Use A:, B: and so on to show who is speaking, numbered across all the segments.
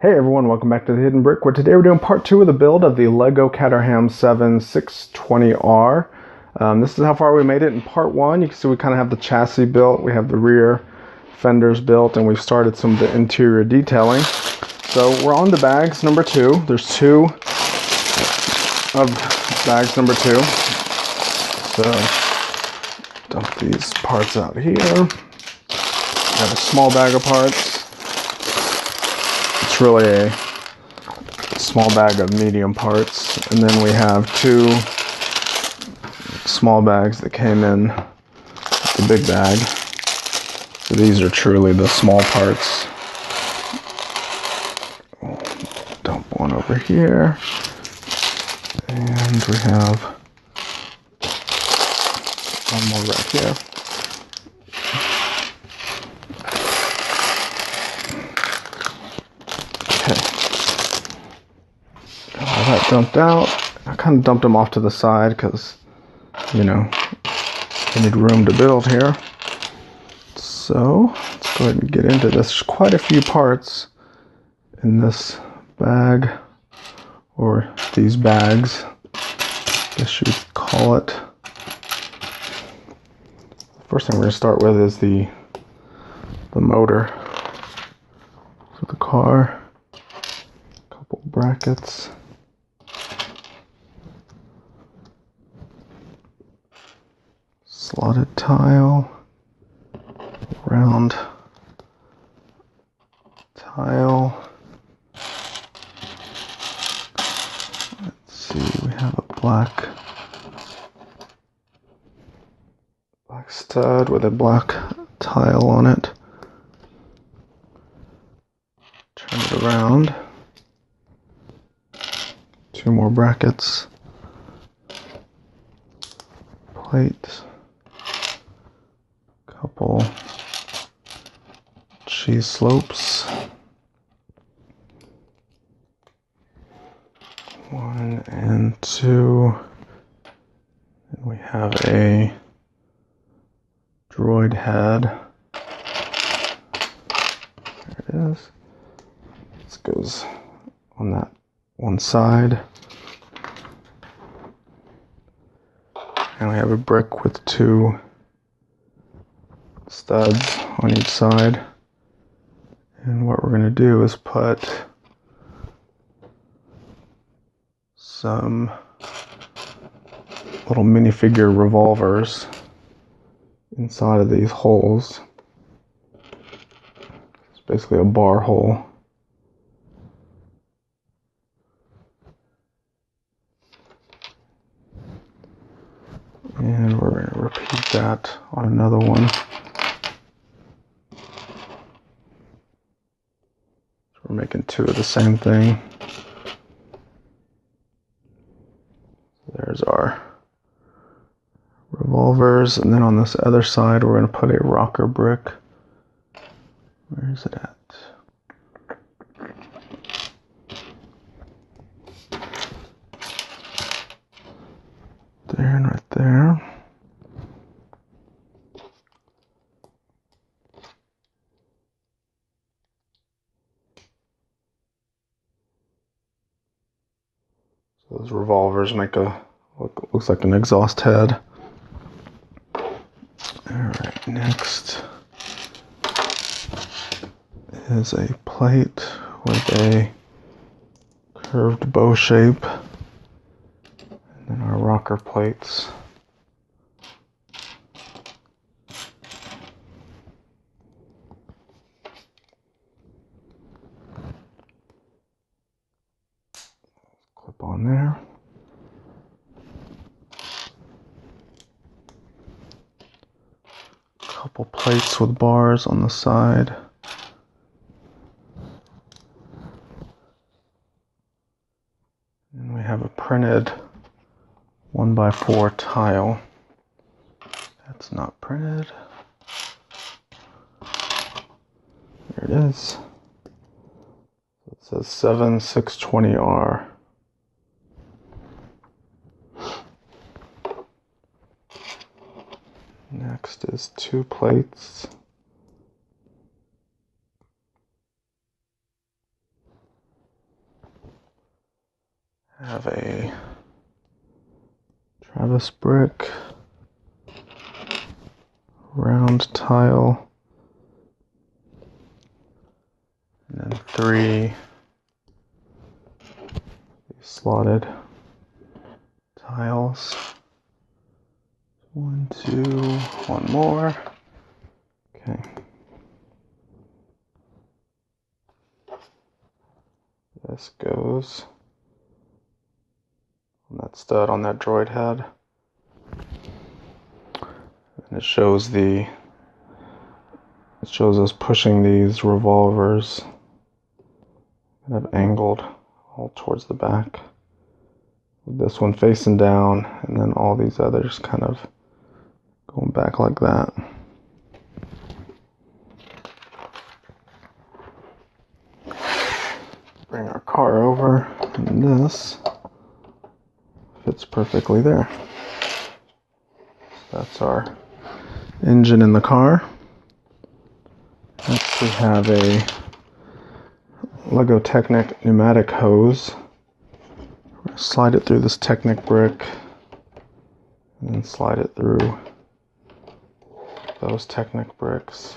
A: Hey everyone, welcome back to the Hidden Brick, where today we're doing part 2 of the build of the LEGO Caterham Seven 620R. This is how far we made it in part 1. You can see we kind of have the chassis built, we have the rear fenders built, and we've started some of the interior detailing. So we're on the bags number 2. There's 2 of bags number 2. So dump these parts out here. We have a small bag of parts. It's really a small bag of medium parts, and then we have 2 small bags that came in the big bag. So these are truly the small parts. Dump one over here, and we have one more right here. All that dumped out. I kind of dumped them off to the side because, you know, I need room to build here. So let's go ahead and get into this. There's quite a few parts in this bag, or these bags, I guess you would call it. The first thing we're going to start with is the motor for the car. A couple brackets. Slotted tile, round tile. Let's see, we have a black stud with a black tile on it. Turn it around. 2 more brackets. Plate. Couple cheese slopes. 1 and 2. And we have a droid head. There it is. This goes on that one side. And we have a brick with 2 studs on each side, and what we're going to do is put some little minifigure revolvers inside of these holes. It's basically a bar hole. And we're going to repeat that on another one. We're making 2 of the same thing. There's our revolvers, and then on this other side we're going to put a rocker brick. Where is it at? There and right there. Those revolvers make looks like an exhaust head. Alright, next is a plate with a curved bow shape. And then our rocker plates. Clip on there. Couple plates with bars on the side. And we have a printed 1x4 tile. That's not printed. There it is. It says 7620R. Next is 2 plates. have a Travis brick, round tile, and then 3 slotted tiles. 1, 2, one more. Okay. This goes on that stud on that droid head. And it shows us pushing these revolvers kind of angled all towards the back. With this one facing down, and then all these others kind of going back like that. Bring our car over, and this fits perfectly there. That's our engine in the car. Next we have a LEGO Technic pneumatic hose. We're going to slide it through this Technic brick, and then slide it through those Technic bricks.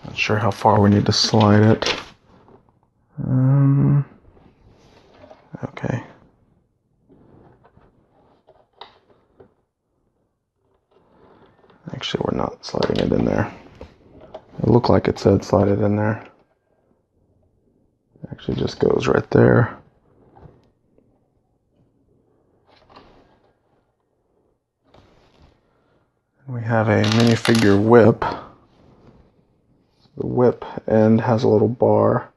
A: Not sure how far we need to slide it. Okay. Actually, we're not sliding it in there. It looked like it said slide it in there. It actually just goes right there. And we have a minifigure whip. The whip end has a little bar.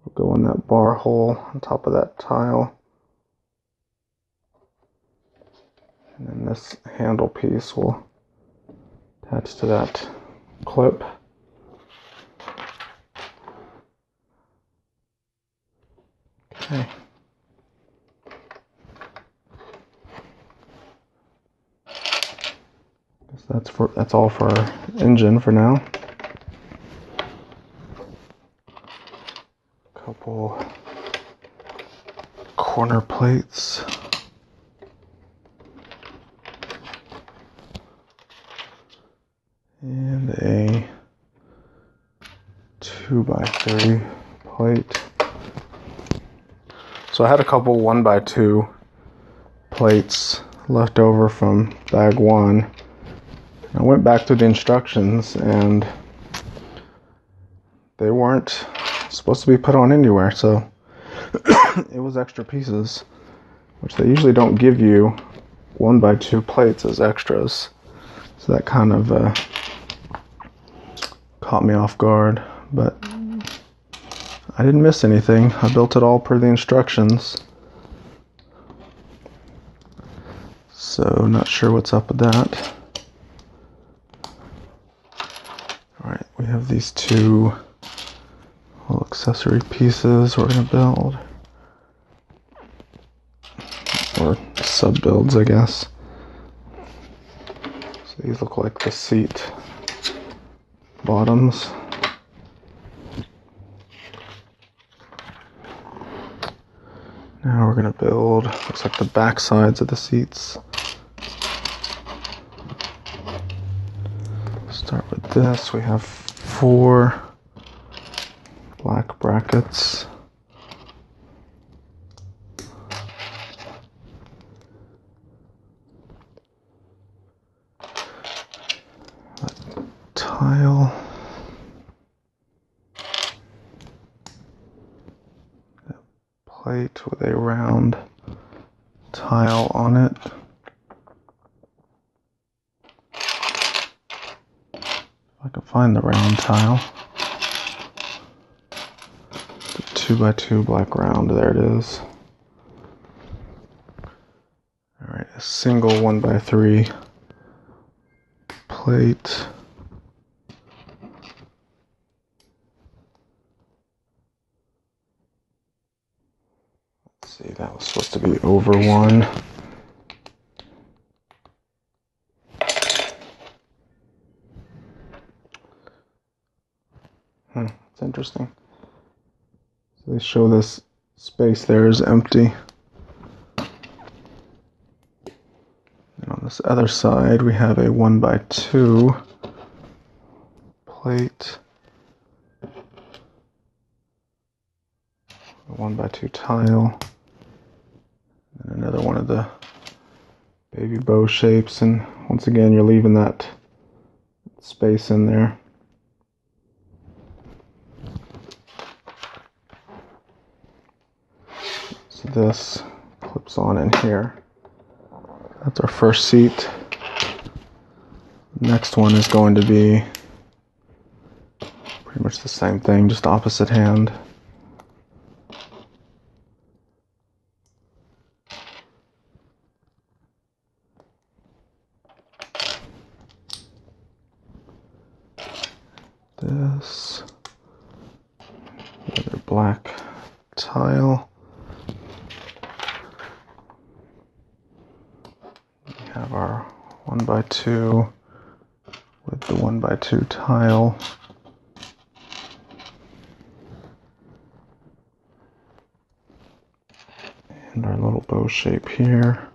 A: We'll go in that bar hole on top of that tile. And then this handle piece will attach to that clip. Okay. Guess that's all for our engine for now. Couple corner plates. And a 2x3 plate. So I had a couple 1x2 plates left over from bag 1. I went back to the instructions and they weren't supposed to be put on anywhere, so it was extra pieces, which they usually don't give you 1x2 plates as extras. So that kind of caught me off guard, but I didn't miss anything. I built it all per the instructions. So not sure what's up with that. Alright, we have these 2 little accessory pieces we're going to build. Or sub-builds, I guess. So these look like the seat bottoms. Now we're going to build, looks like the back sides of the seats. Start with this. We have 4 black brackets. A tile. A plate with a round tile on it. If I can find the round tile. 2x2 black round, there it is. Alright, a single 1x3 plate. Let's see, that was supposed to be over 1. interesting. So they show this space there is empty. And on this other side, we have a 1x2 plate, a 1x2 tile, and another one of the baby bow shapes. And once again, you're leaving that space in there. So this clips on in here. That's our first seat. Next one is going to be pretty much the same thing, just opposite hand. This, another black tile. We have our 1x2 with the 1x2 tile. And our little bow shape here.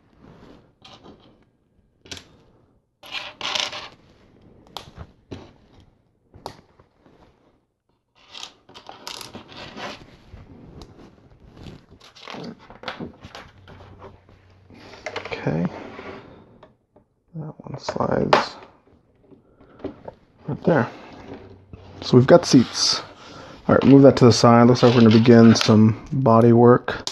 A: Okay, that one slides right there. So we've got seats. All right, move that to the side. Looks like we're going to begin some body work.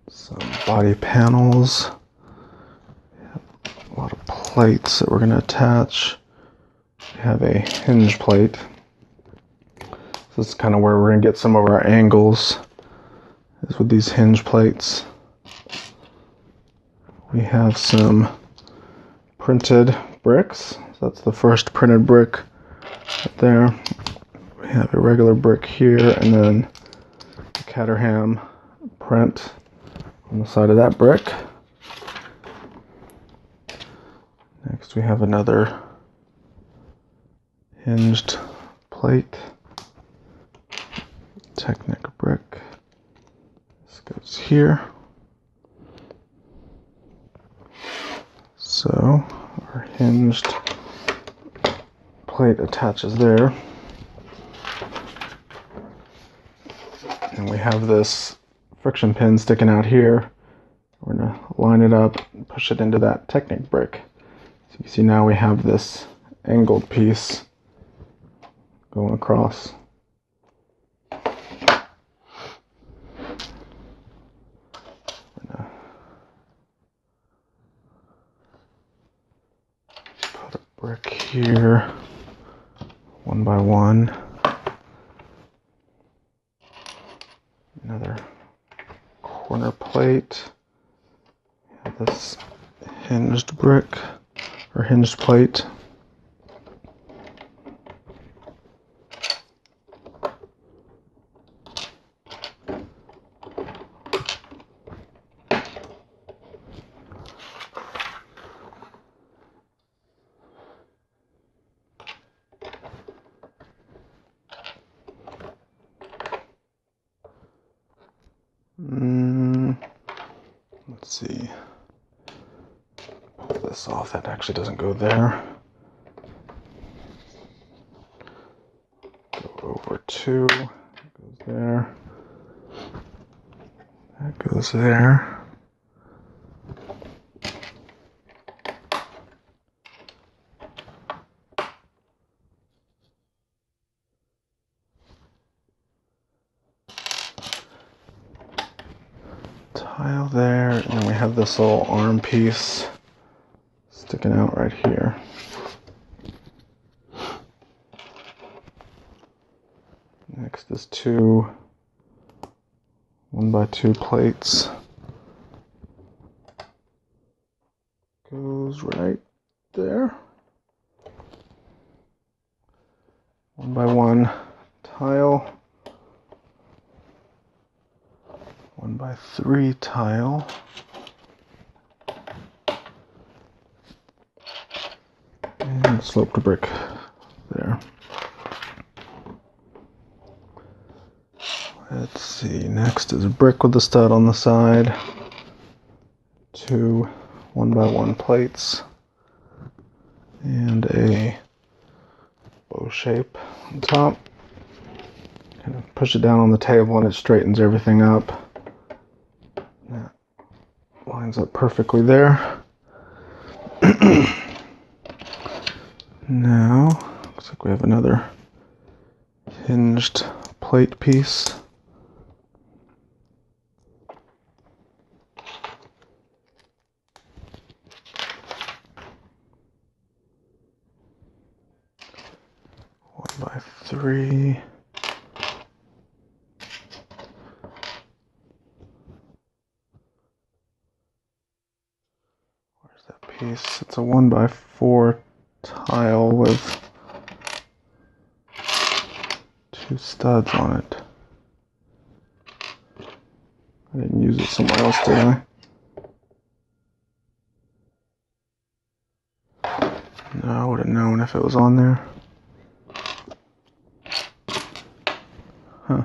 A: Some body panels. A lot of plates that we're going to attach. We have a hinge plate. This is kind of where we're going to get some of our angles, is with these hinge plates. We have some printed bricks. So that's the first printed brick right there. We have a regular brick here, and then the Caterham print on the side of that brick. Next we have another hinged plate. Technic brick. This goes here. So our hinged plate attaches there. And we have this friction pin sticking out here. We're going to line it up and push it into that Technic brick. So you see now we have this angled piece going across. Put a brick here, 1x1. Another corner plate. We have this hinged brick or hinged plate. Let's see. Pull this off. That actually doesn't go there. Go over 2. Goes there. That goes there. Tile there, and then we have this little arm piece sticking out right here. Next is 2 1x2 plates. Goes right there. 1x1 tile. 1x3 tile. And sloped brick there. Let's see, next is a brick with the stud on the side. 2 1x1 plates. And a bow shape on top. Kind of push it down on the table and it straightens everything up. That lines up perfectly there. Now, looks like we have another hinged plate piece. By 3. Where's that piece? It's a 1x4 tile with 2 studs on it. I didn't use it somewhere else, did I? No, I would have known if it was on there. Huh.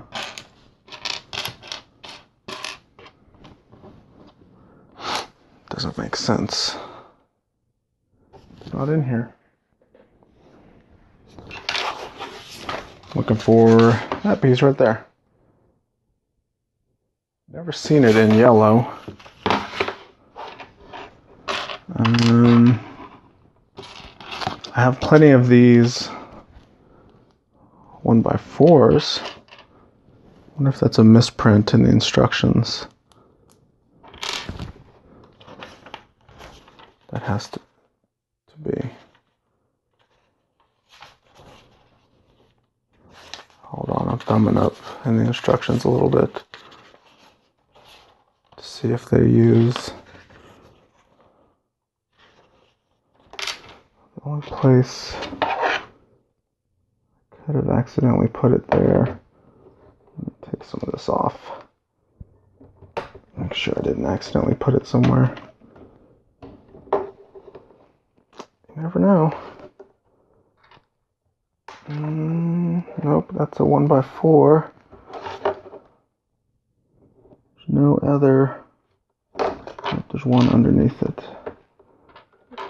A: Doesn't make sense. It's not in here. Looking for that piece right there. Never seen it in yellow. I have plenty of these 1x4s. I wonder if that's a misprint in the instructions. That has to be. Hold on, I'm thumbing up in the instructions a little bit to see if they use. The only place I could have accidentally put it there. Let me take some of this off. Make sure I didn't accidentally put it somewhere. You never know. Nope, that's a 1x4. There's no other. Nope, there's one underneath it.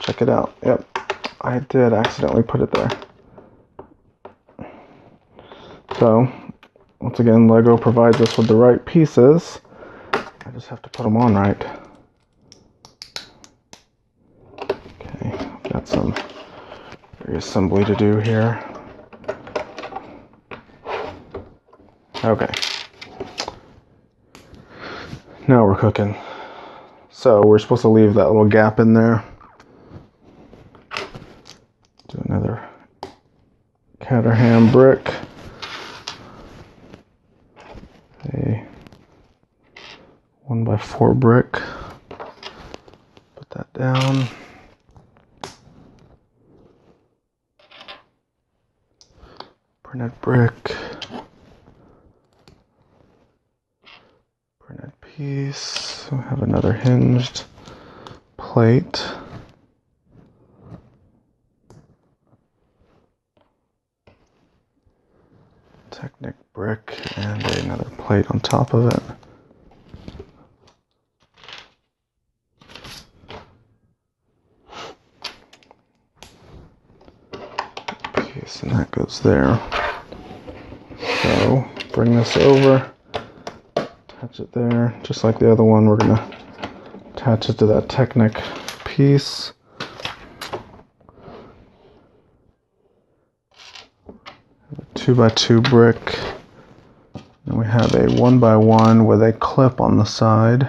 A: Check it out. Yep, I did accidentally put it there. So, once again, LEGO provides us with the right pieces. I just have to put them on right. Okay, I've got some reassembly to do here. Okay. Now we're cooking. So we're supposed to leave that little gap in there. Do another Caterham brick. A 1x4 brick. Put that down. Printed brick. Printed piece. We have another hinged plate. Technic brick and another plate on top of it. Piece, and that goes there. So bring this over, attach it there, just like the other one. We're gonna attach it to that Technic piece. A 2x2 brick. And we have a 1x1 with a clip on the side.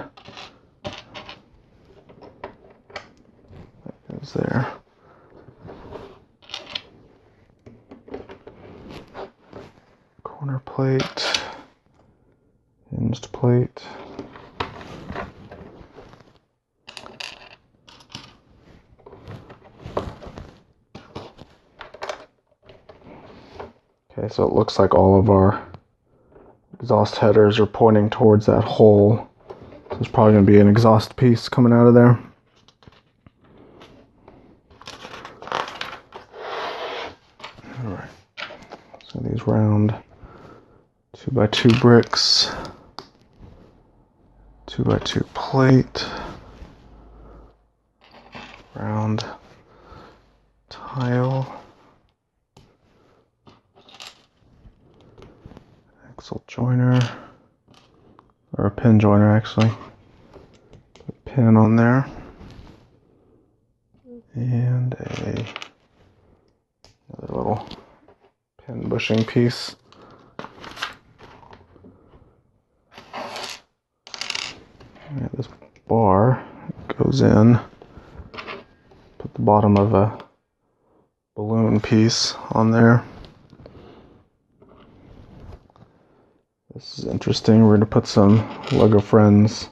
A: That goes there. Corner plate, hinged plate. Okay, so it looks like all of our exhaust headers are pointing towards that hole. So there's probably going to be an exhaust piece coming out of there. Alright, so these round 2x2 bricks, 2x2 plate, round tile, axle joiner, or a pin joiner actually. Put a pin on there, and another little pin bushing piece. And this bar goes in. Put the bottom of a balloon piece on there. This is interesting. We're going to put some LEGO Friends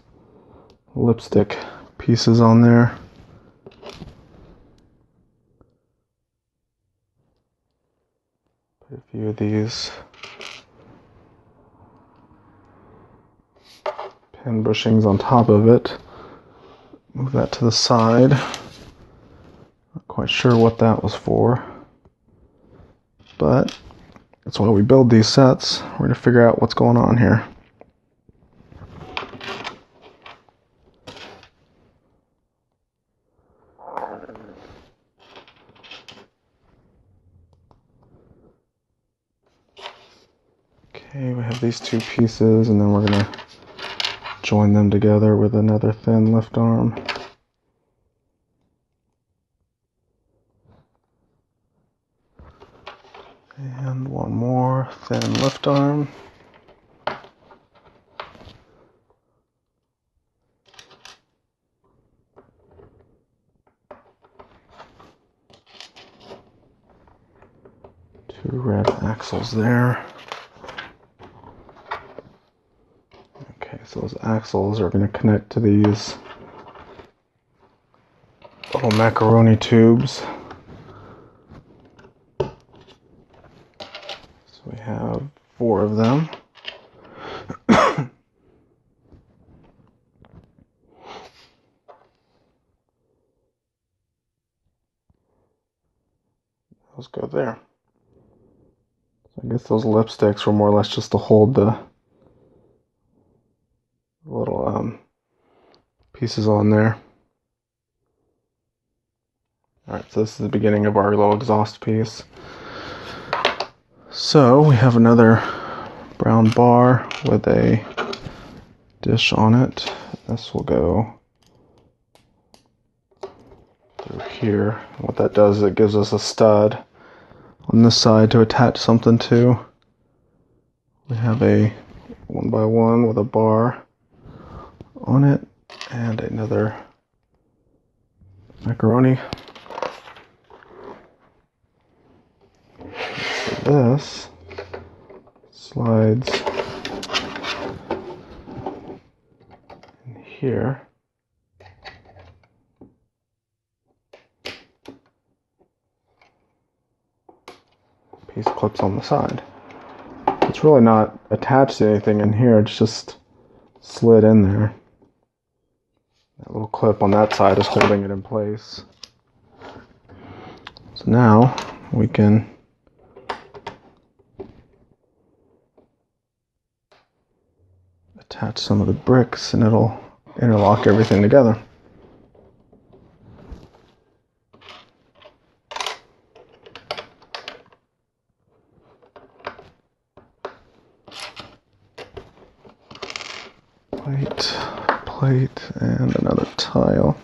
A: lipstick pieces on there. Put a few of these pin bushings on top of it. Move that to the side. Not quite sure what that was for, but that's why we build these sets. We're going to figure out what's going on here. Okay, we have these two pieces, and then we're going to join them together with another thin lift arm. And one more thin lift arm. Two red axles there. Okay, so those axles are going to connect to these little macaroni tubes. So we have 4 of them. Those go there. So I guess those lipsticks were more or less just to hold the little pieces on there. Alright, so this is the beginning of our little exhaust piece. So we have another brown bar with a dish on it. This will go through here. What that does is it gives us a stud on this side to attach something to. We have a 1x1 with a bar on it and another macaroni. So this slides in here. Piece clips on the side. It's really not attached to anything in here, it's just slid in there. That little clip on that side is holding it in place. So now we can attach some of the bricks and it'll interlock everything together. Plate, and another tile.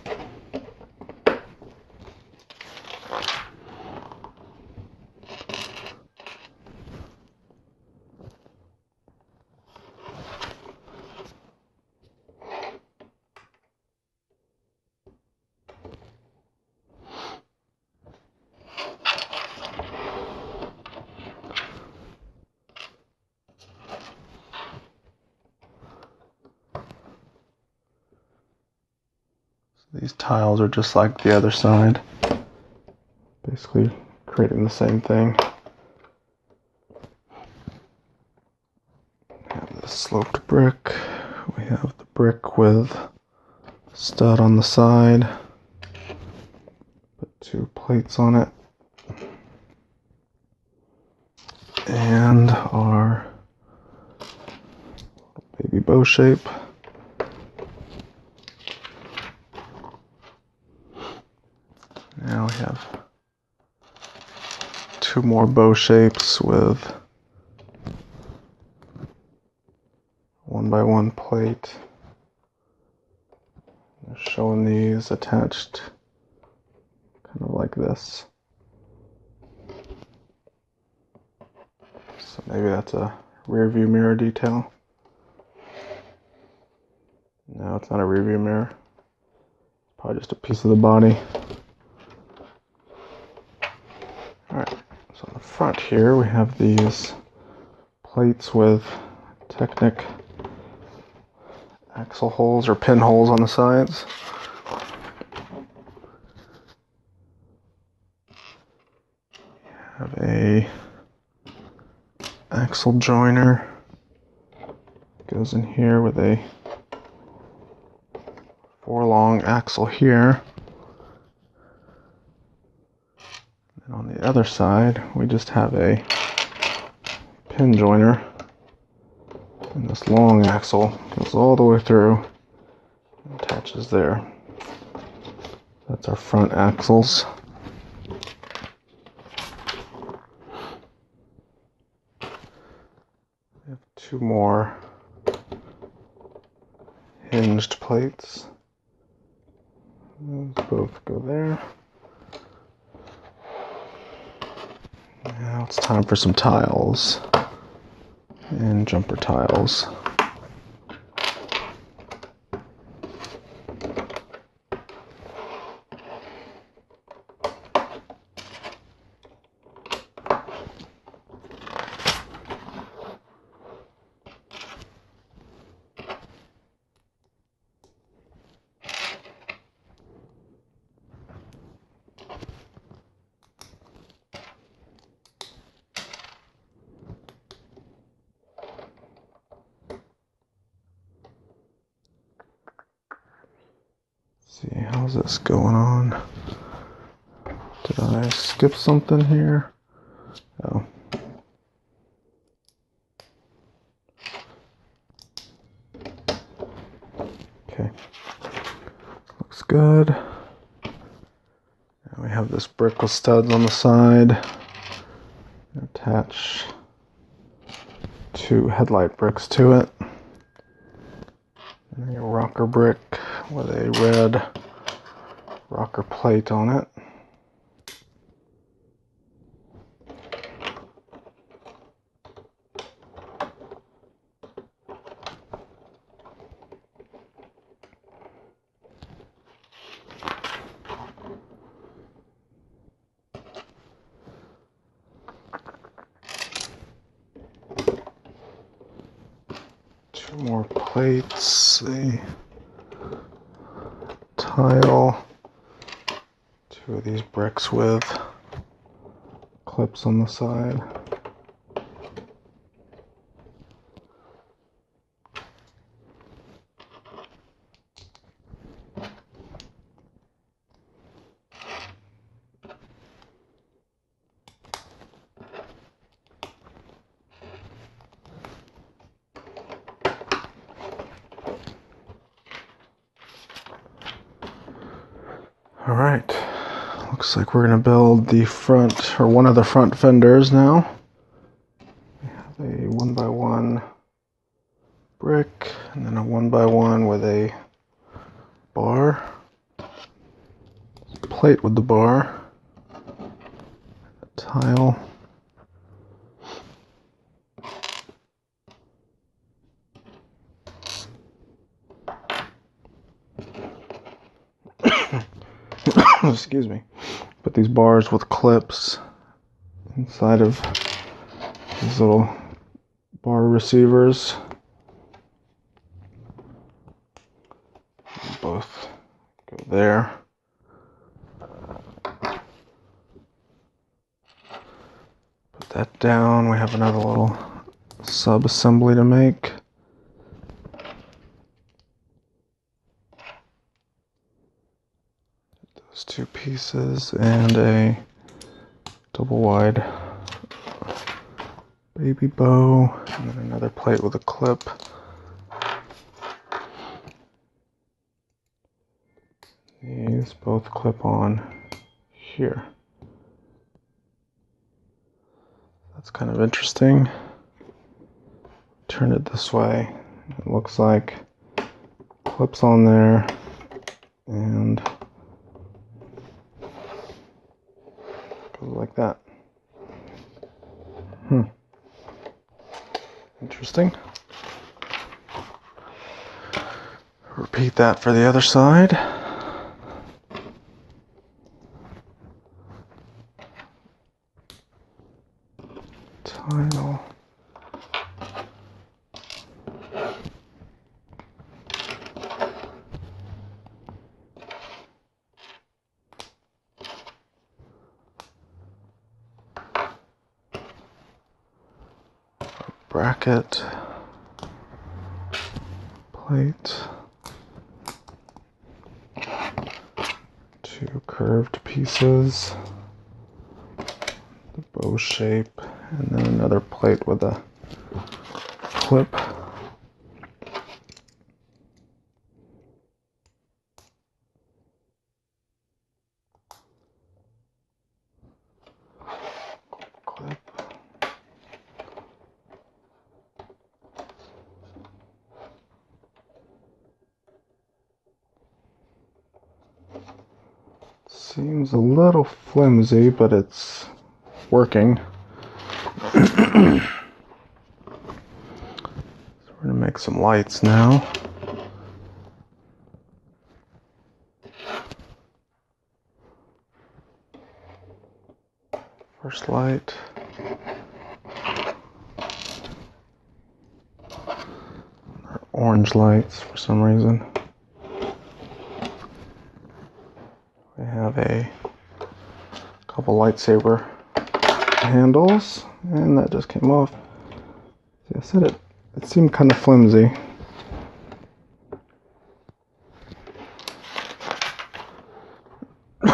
A: These tiles are just like the other side, basically creating the same thing. We have the sloped brick, we have the brick with stud on the side, put 2 plates on it, and our baby bow shape. Now we have 2 more bow shapes with 1x1 plate. They're showing these attached kind of like this. So maybe that's a rear view mirror detail. No, it's not a rear view mirror. Probably just a piece of the body. Alright, so on the front here we have these plates with Technic axle holes or pinholes on the sides. We have a axle joiner. Goes in here with a 4-long axle here. And on the other side, we just have a pin joiner. And this long axle goes all the way through and attaches there. That's our front axles. We have 2 more hinged plates. Those both go there. Now it's time for some tiles and jumper tiles. See, how's this going on? Did I skip something here? Oh. Okay. Looks good. Now we have this brick with studs on the side. Attach 2 headlight bricks to it. And a rocker brick with a red rocker plate on it. Two more plates, a tile, 2 of these bricks with clips on the side. All right, looks like we're gonna build the front, or one of the front fenders now. We have a 1x1 brick, and then a 1x1 with a bar, plate with the bar, a tile, excuse me, put these bars with clips inside of these little bar receivers. Both go there. Put that down. We have another little sub-assembly to make. Those 2 pieces and a double wide baby bow, and then another plate with a clip these both clip on here. That's kind of interesting. Turn it this way. It looks like clips on there and goes like that. Interesting. Repeat that for the other side. Title. Bracket. Plate. Two curved pieces. The bow shape. And then another plate with a clip. Clip. Seems a little flimsy, but it's working. So we're going to make some lights now. First light. They're orange lights for some reason. We have a couple lightsaber handles, and that just came off. See, I said it seemed kind of flimsy. We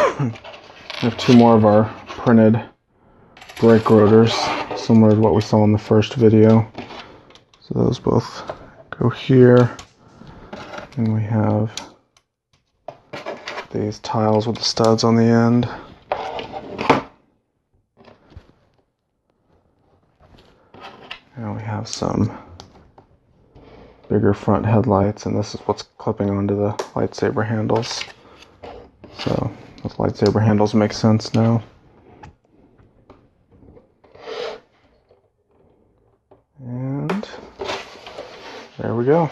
A: have two more of our printed brake rotors, similar to what we saw in the first video. So those both go here, and we have these tiles with the studs on the end. And we have some bigger front headlights, and this is what's clipping onto the lightsaber handles. So those lightsaber handles make sense now. And there we go.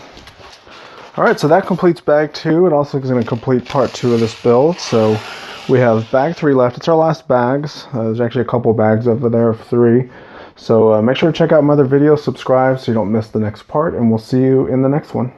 A: Alright, so that completes bag 2. It also is going to complete part 2 of this build. So we have bag 3 left. It's our last bags. There's actually a couple bags over there of 3. So make sure to check out my other videos, subscribe so you don't miss the next part, and we'll see you in the next one.